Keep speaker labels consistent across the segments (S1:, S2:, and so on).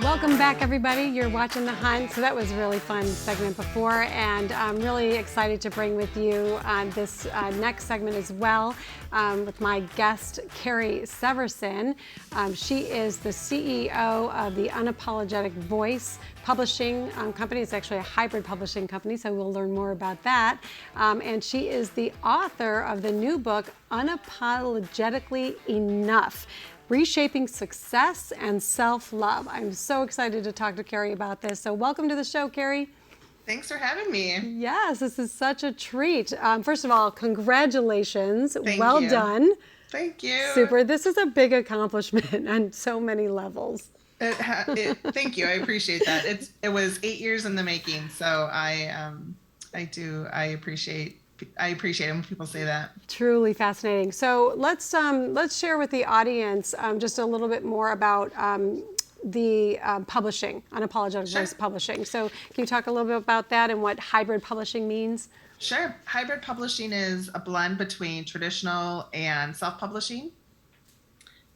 S1: Welcome back, everybody. You're watching The Hunt. So that was a really fun segment before, and I'm really excited to bring with you this next segment as well with my guest, Carrie Severson. She is the CEO of the Unapologetic Voice publishing company. It's actually a hybrid publishing company, so we'll learn more about that. And she is the author of the new book, Unapologetically Enough: Reshaping Success and Self-Love. I'm so excited to talk to Carrie about this. So welcome to the show, Carrie.
S2: Thanks for having me.
S1: Yes, this is such a treat. First of all, congratulations.
S2: Thank
S1: well
S2: you.
S1: done.
S2: Thank you.
S1: Super. This is a big accomplishment on so many levels.
S2: Thank you. I appreciate that. It was 8 years in the making, so I appreciate it when people say that.
S1: Truly fascinating. So let's share with the audience just a little bit more about the publishing, Unapologetic Voice Publishing. So can you talk a little bit about that and what hybrid publishing means?
S2: Sure. Hybrid publishing is a blend between traditional and self-publishing.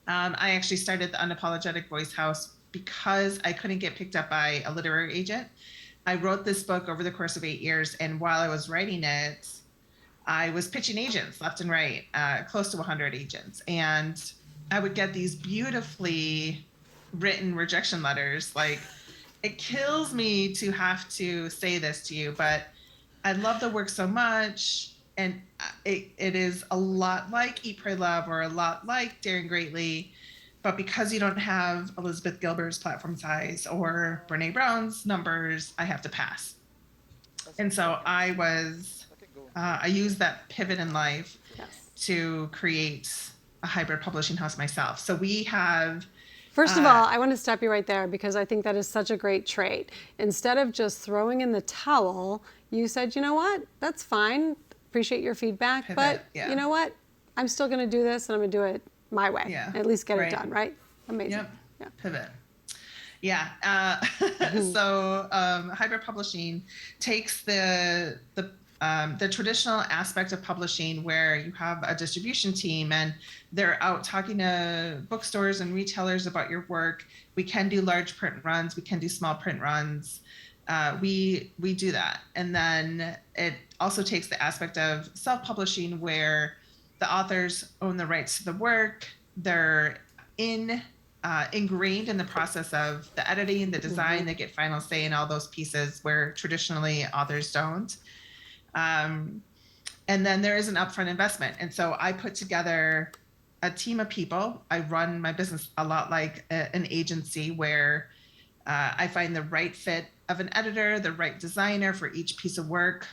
S2: I actually started the Unapologetic Voice House because I couldn't get picked up by a literary agent. I wrote this book over the course of 8 years, and while I was writing it, I was pitching agents left and right, close to 100 agents. And I would get these beautifully written rejection letters. Like, it kills me to have to say this to you, but I love the work so much. And it is a lot like Eat, Pray, Love, or a lot like Daring Greatly. But because you don't have Elizabeth Gilbert's platform size or Brene Brown's numbers, I have to pass. And so I used that pivot in life to create a hybrid publishing house myself. So we have...
S1: First of all, I want to stop you right there because I think that is such a great trait. Instead of just throwing in the towel, you said, you know what, that's fine. Appreciate your feedback.
S2: Pivot,
S1: but
S2: yeah.
S1: You know what? I'm still going to do this, and I'm going to do it my way.
S2: Yeah.
S1: At least get it done, right? Amazing.
S2: Yep.
S1: Yeah.
S2: Pivot. Yeah. So hybrid publishing takes the traditional aspect of publishing where you have a distribution team and they're out talking to bookstores and retailers about your work. We can do large print runs. We can do small print runs. We do that. And then it also takes the aspect of self-publishing where the authors own the rights to the work. They're ingrained in the process of the editing, the design. They get final say in all those pieces where traditionally authors don't. And then there is an upfront investment. And so I put together a team of people. I run my business a lot like an agency where I find the right fit of an editor, the right designer for each piece of work.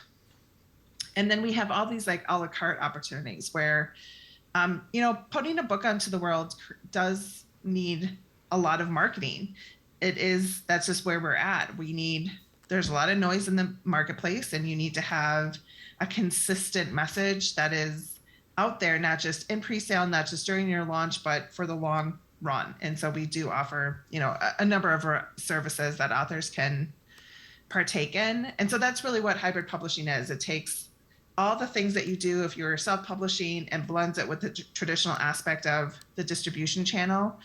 S2: And then we have all these like a la carte opportunities where, putting a book onto the world does need a lot of marketing. That's just where we're at. There's a lot of noise in the marketplace, and you need to have a consistent message that is out there, not just in pre-sale, not just during your launch, but for the long run. And so we do offer, a number of services that authors can partake in. And so that's really what hybrid publishing is. It takes all the things that you do if you're self-publishing and blends it with the traditional aspect of the distribution channel.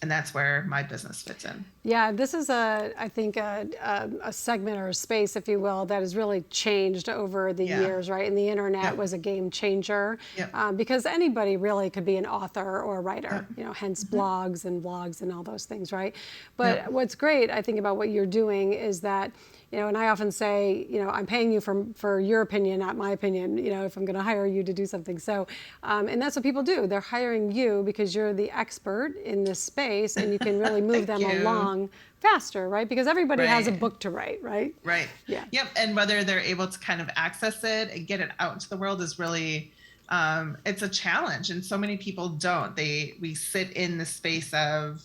S2: And that's where my business fits in.
S1: Yeah, this is I think a segment or a space, if you will, that has really changed over the years, right? And the internet was a game changer because anybody really could be an author or a writer, hence blogs and vlogs and all those things, right? But what's great, I think, about what you're doing is that, and I often say, I'm paying you for your opinion, not my opinion, if I'm going to hire you to do something. So, and that's what people do. They're hiring you because you're the expert in this space and you can really move them along faster, right? Because everybody has a book to write, right?
S2: Right.
S1: Yeah.
S2: Yep. And whether they're able to kind of access it and get it out into the world is really, it's a challenge. And so many people don't. We sit in the space of,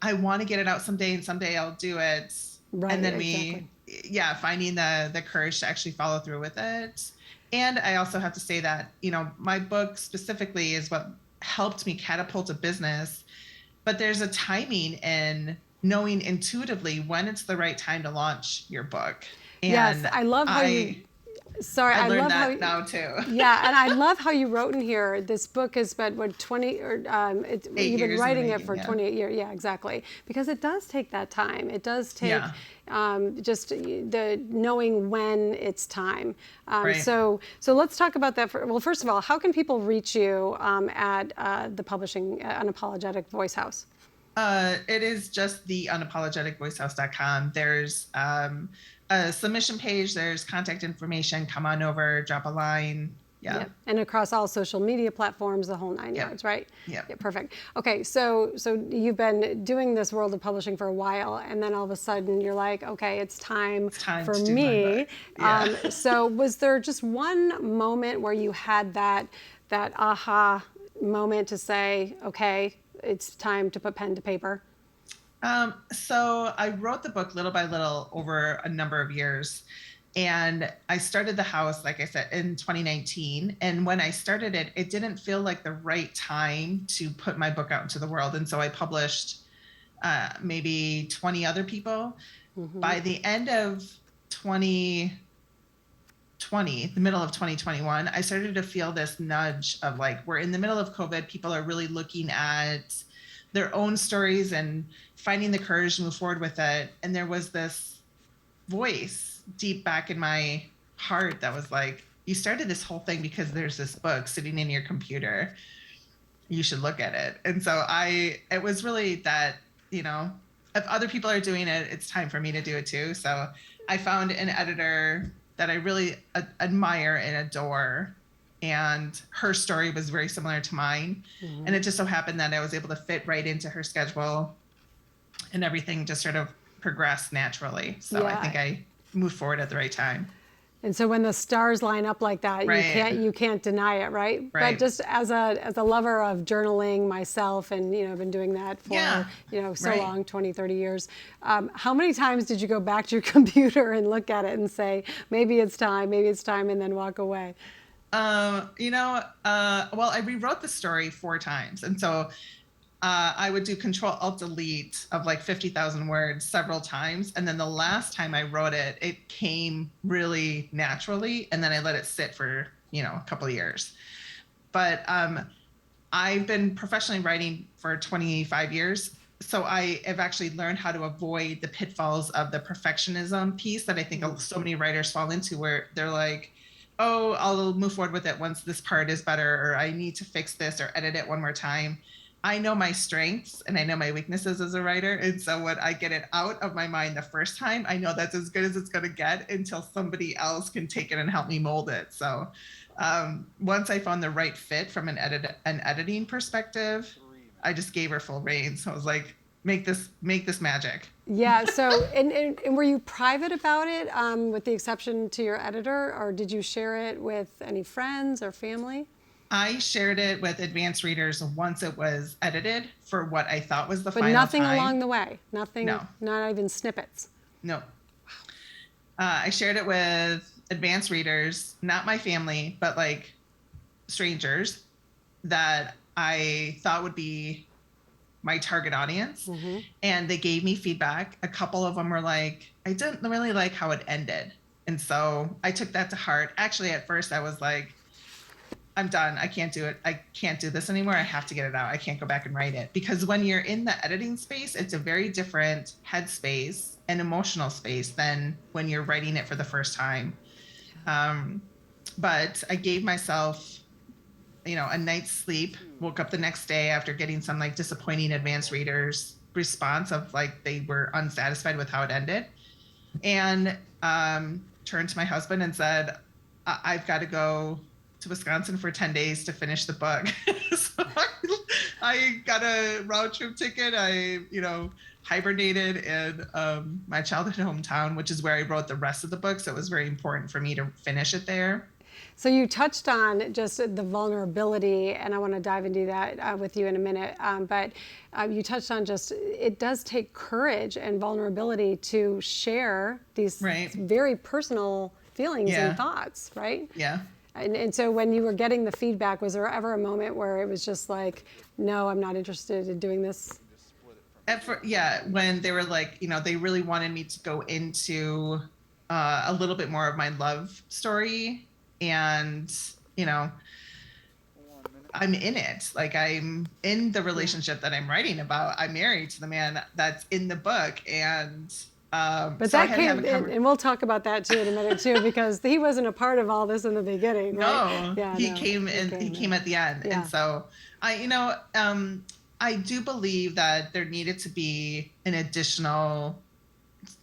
S2: I want to get it out someday and someday I'll do it. Right, and then finding the courage to actually follow through with it. And I also have to say that, my book specifically is what helped me catapult a business, but there's a timing in knowing intuitively when it's the right time to launch your book. And
S1: yes, I love how you Sorry,
S2: I
S1: I
S2: learned
S1: love how
S2: that now too.
S1: Yeah, and I love how you wrote in here. This book has been what 20 or you've been writing it for 28 years. Yeah, exactly. Because it does take that time. It does take just the knowing when it's time.
S2: Right.
S1: So let's talk about that. Well, first of all, how can people reach you at the publishing Unapologetic Voice House?
S2: It is just the unapologeticvoicehouse.com. There's a submission page. There's contact information. Come on over, drop a line. Yeah.
S1: Yep. And across all social media platforms, the whole 9 yards, right?
S2: Yeah.
S1: Perfect. Okay, so you've been doing this world of publishing for a while, and then all of a sudden you're like, okay, it's time for
S2: to do
S1: me.
S2: my book. Yeah.
S1: So was there just one moment where you had that aha moment to say, okay, it's time to put pen to paper?
S2: So I wrote the book little by little over a number of years. And I started the house, like I said, in 2019. And when I started it, it didn't feel like the right time to put my book out into the world. And so I published maybe 20 other people. Mm-hmm. By the end of 2020, the middle of 2021, I started to feel this nudge of like, we're in the middle of COVID. People are really looking at their own stories and finding the courage to move forward with it. And there was this voice deep back in my heart that was like, you started this whole thing because there's this book sitting in your computer. You should look at it. And so it was really that, if other people are doing it, it's time for me to do it too. So I found an editor that I really admire and adore. And her story was very similar to mine. Mm-hmm. And it just so happened that I was able to fit right into her schedule, and everything just sort of progressed naturally. So I think I moved forward at the right time.
S1: And so when the stars line up like that, you can't deny it, right? But just as a lover of journaling myself, and I've been doing that for so long, 20, 30 years. How many times did you go back to your computer and look at it and say, maybe it's time, and then walk away?
S2: Well, I rewrote the story 4 times. And so I would do Control-Alt-Delete of like 50,000 words several times. And then the last time I wrote it, it came really naturally. And then I let it sit for, a couple of years. But I've been professionally writing for 25 years. So I have actually learned how to avoid the pitfalls of the perfectionism piece that I think so many writers fall into, where they're like, oh, I'll move forward with it once this part is better, or I need to fix this or edit it one more time. I know my strengths and I know my weaknesses as a writer. And so when I get it out of my mind the first time, I know that's as good as it's going to get until somebody else can take it and help me mold it. So once I found the right fit from an editing perspective, I just gave her full reign. So I was like, make this magic.
S1: Yeah. So, and were you private about it, with the exception to your editor, or did you share it with any friends or family?
S2: I shared it with advanced readers once it was edited for what I thought was the final time.
S1: But nothing along the way? Nothing?
S2: No.
S1: Not even snippets?
S2: No. I shared it with advanced readers, not my family, but like strangers that I thought would be my target audience. Mm-hmm. And they gave me feedback. A couple of them were like, I didn't really like how it ended. And so I took that to heart. Actually, at first I was like, I'm done. I can't do it. I can't do this anymore. I have to get it out. I can't go back and write it. Because when you're in the editing space, it's a very different headspace and emotional space than when you're writing it for the first time. But I gave myself, a night's sleep, woke up the next day after getting some like disappointing advanced readers response of like, they were unsatisfied with how it ended, and turned to my husband and said, I've got to go to Wisconsin for 10 days to finish the book. So I got a round trip ticket. I, hibernated in my childhood hometown, which is where I wrote the rest of the book. So it was very important for me to finish it there.
S1: So you touched on just the vulnerability, and I want to dive into that with you in a minute. But you touched on just, it does take courage and vulnerability to share these very personal feelings and thoughts, right?
S2: Yeah.
S1: And so when you were getting the feedback, was there ever a moment where it was just like, no, I'm not interested in doing this?
S2: When they were like, they really wanted me to go into a little bit more of my love story. And, you know, I'm in it. Like, I'm in the relationship that I'm writing about. I'm married to the man that's in the book. And
S1: But
S2: so I
S1: that
S2: had to have
S1: came,
S2: a conversation.
S1: and we'll talk about that too in a minute too, because he wasn't a part of all this in the beginning, right?
S2: No,
S1: Yeah,
S2: he
S1: no,
S2: came in, he came at the end.
S1: Yeah.
S2: And so I do believe that there needed to be an additional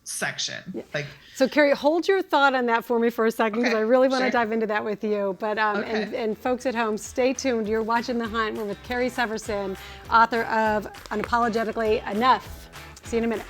S2: section.
S1: Yeah.
S2: Like,
S1: so Carrie, hold your thought on that for me for a second, because I really want to
S2: sure.
S1: dive into that with you. But and folks at home, stay tuned. You're watching The Hunt. We're with Carrie Severson, author of Unapologetically Enough. See you in a minute.